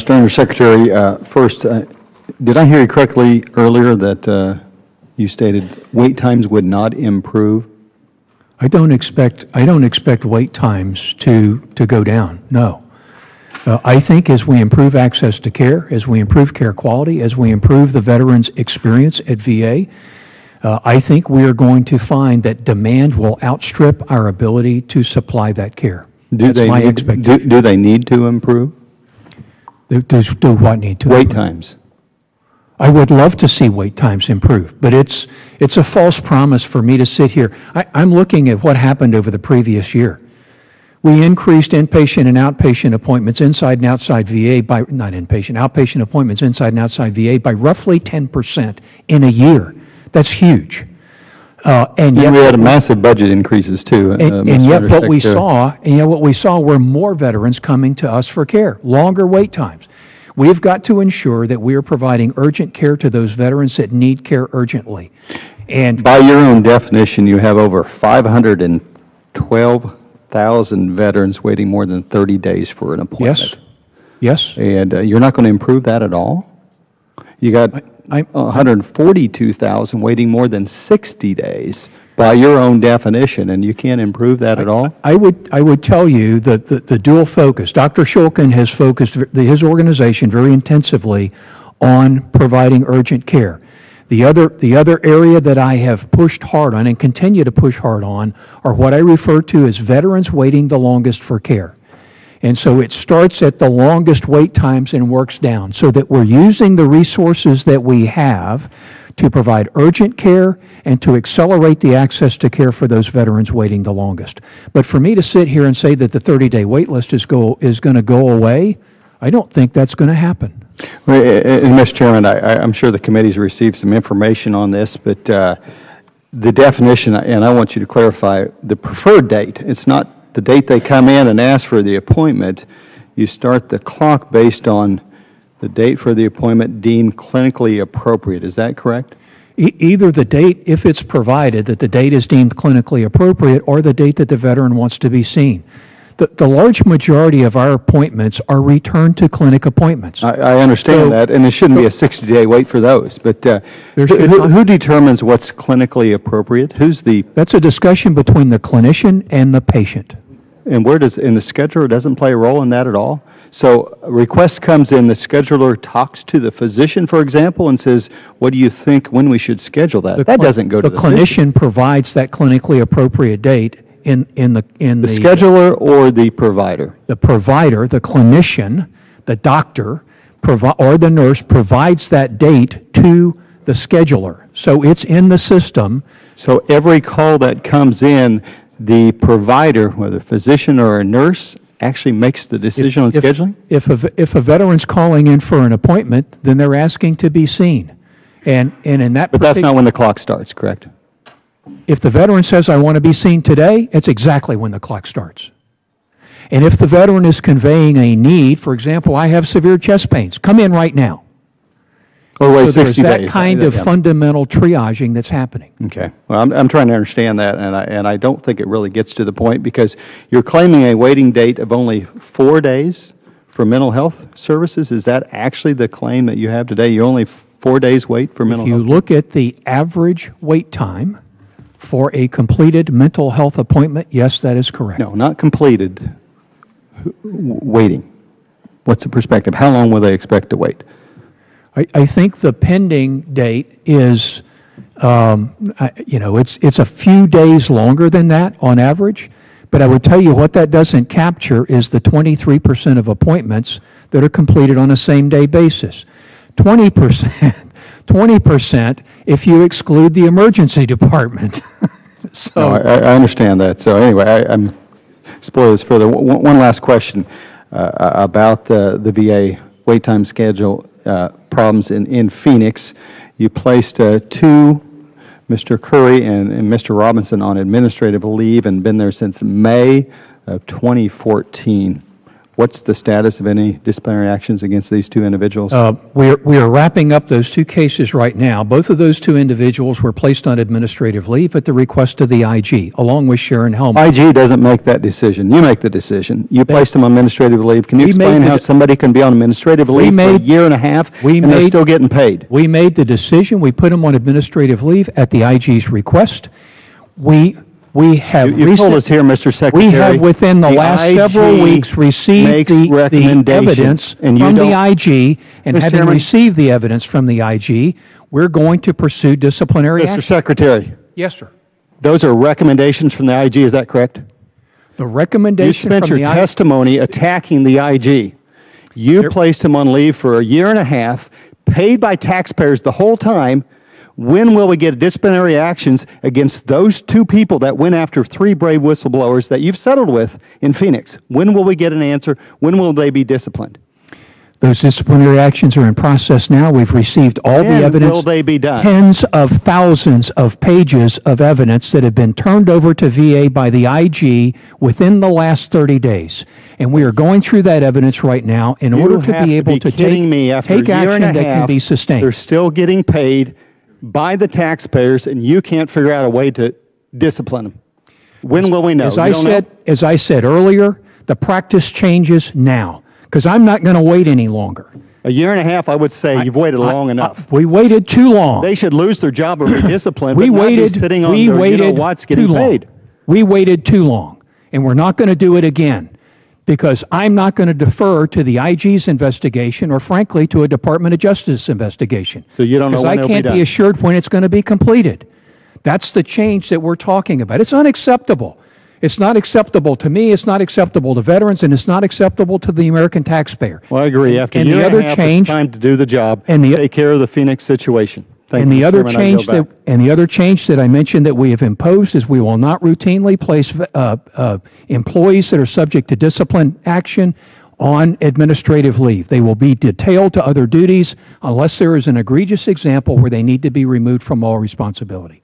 Mr. Undersecretary, first, did I hear you correctly earlier that you stated wait times would not improve? I don't expect wait times to go down, no. I think as we improve access to care, as we improve care quality, as we improve the veterans' experience at VA, I think we are going to find that demand will outstrip our ability to supply that care. That's my expectation. Do they need to improve? Do what need to? Wait times. I would love to see wait times improve, but it's a false promise for me to sit here. I'm looking at what happened over the previous year. We increased inpatient and outpatient appointments inside and outside VA by, not inpatient, outpatient appointments inside and outside VA by roughly 10% in a year. That's huge. And yet we had massive budget increases too. And yet what we saw were more veterans coming to us for care, longer wait times. We've got to ensure that we are providing urgent care to those veterans that need care urgently. And by your own definition, you have over 512,000 veterans waiting more than 30 days for an appointment. Yes. And you're not going to improve that at all? You got 142,000 waiting more than 60 days by your own definition, and you can't improve that at all? I would tell you that the dual focus, Dr. Huelskamp has focused his organization very intensively on providing urgent care. The other area that I have pushed hard on and continue to push hard on are what I refer to as veterans waiting the longest for care. And so it starts at the longest wait times and works down so that we're using the resources that we have to provide urgent care and to accelerate the access to care for those veterans waiting the longest. But for me to sit here and say that the 30-day wait list is going to go away, I don't think that's going to happen. Well, and Mr. Chairman, I'm sure the committee's received some information on this, but the definition, and I want you to clarify, the preferred date, it's not the date they come in and ask for the appointment. You start the clock based on the date for the appointment deemed clinically appropriate. Is that correct? Either the date, if it's provided that the date is deemed clinically appropriate, or the date that the veteran wants to be seen. The large majority of our appointments are return to clinic appointments. I understand that, and there shouldn't be a 60-day wait for those. But who determines what's clinically appropriate? That's a discussion between the clinician and the patient. And where does, in the scheduler, doesn't play a role in that at all? So a request comes in, the scheduler talks to the physician, for example, and says, what do you think when we should schedule that? That doesn't go to the clinician provides that clinically appropriate date in the scheduler or the provider? The provider, the clinician, the doctor, or the nurse provides that date to the scheduler. So it's in the system. So every call that comes in, the provider, whether a physician or a nurse, actually makes the decision on scheduling? If a veteran's calling in for an appointment, then they're asking to be seen. And in that But that's not when the clock starts, correct? If the veteran says, I want to be seen today, it's exactly when the clock starts. And if the veteran is conveying a need, for example, I have severe chest pains, come in right now. Or wait so 60 there's days. that kind of fundamental triaging that's happening. Okay. Well, I'm trying to understand that, and I don't think it really gets to the point, because you're claiming a waiting date of only 4 days for mental health services. Is that actually the claim that you have today? You only 4 days wait for mental health? If you look at the average wait time for a completed mental health appointment, yes, that is correct. No, not completed. Waiting. What's the perspective? How long will they expect to wait? I think the pending date is, it's a few days longer than that on average, but I would tell you what that doesn't capture is the 23% of appointments that are completed on a same-day basis. 20% if you exclude the emergency department. So no, I understand that. So anyway, I'm explore this further. One last question about the VA wait time schedule problems in Phoenix. You placed two, Mr. Curry and Mr. Robinson, on administrative leave and been there since May of 2014. What's the status of any disciplinary actions against these two individuals? We are wrapping up those two cases right now. Both of those two individuals were placed on administrative leave at the request of the IG, along with Sharon Helmer. IG doesn't make that decision. You make the decision. You placed them on administrative leave. Can you We made explain the how de- somebody can be on administrative leave for a made- year and a half we and they're made- still getting paid? We made the decision. We put them on administrative leave at the IG's request. We have You told us here, Mr. Secretary. We have within the last several IG weeks received makes the recommendations, evidence and you from the don't- IG, and Mr. having Chairman? received the evidence from the IG, we're going to pursue disciplinary Mr. action. Secretary, Yes, sir. those are recommendations from the IG, is that correct? The You recommendation spent from your the IG. testimony attacking the IG. You placed him on leave for a year and a half, paid by taxpayers the whole time. When will we get disciplinary actions against those two people that went after three brave whistleblowers that you've settled with in Phoenix? When will we get an answer? When will they be disciplined? Those disciplinary actions are in process now. We've received all the When evidence. will they be done? Tens of thousands of pages of evidence that have been turned over to VA by the IG within the last 30 days. And we are going through that evidence right now in order to be able to kidding me. After take a year action and a that can half, be sustained. They're still getting paid by the taxpayers, and you can't figure out a way to discipline them. When will we know? As You I don't know? said, as I said earlier, the practice changes now, because I'm not going to wait any longer. A year and a half, I would say you've waited long enough. We waited too long. They should lose their job or be disciplined, We but not be waited, sitting on we their, waited what's too getting long. paid. We waited too long, and we're not going to do it again, because I'm not going to defer to the IG's investigation or, frankly, to a Department of Justice investigation. So you don't know when it'll be Because I can't done. be assured when it's going to be completed. That's the change that we're talking about. It's unacceptable. It's not acceptable to me, it's not acceptable to veterans, and it's not acceptable to the American taxpayer. Well, I agree. After a And the year and other a half, change- it's time to do the job, and the- take care of the Phoenix situation. Thank And you, the Mr. other Chairman. I change yield back. that, and the other change that I mentioned that we have imposed is we will not routinely place employees that are subject to discipline action on administrative leave. They will be detailed to other duties unless there is an egregious example where they need to be removed from all responsibility.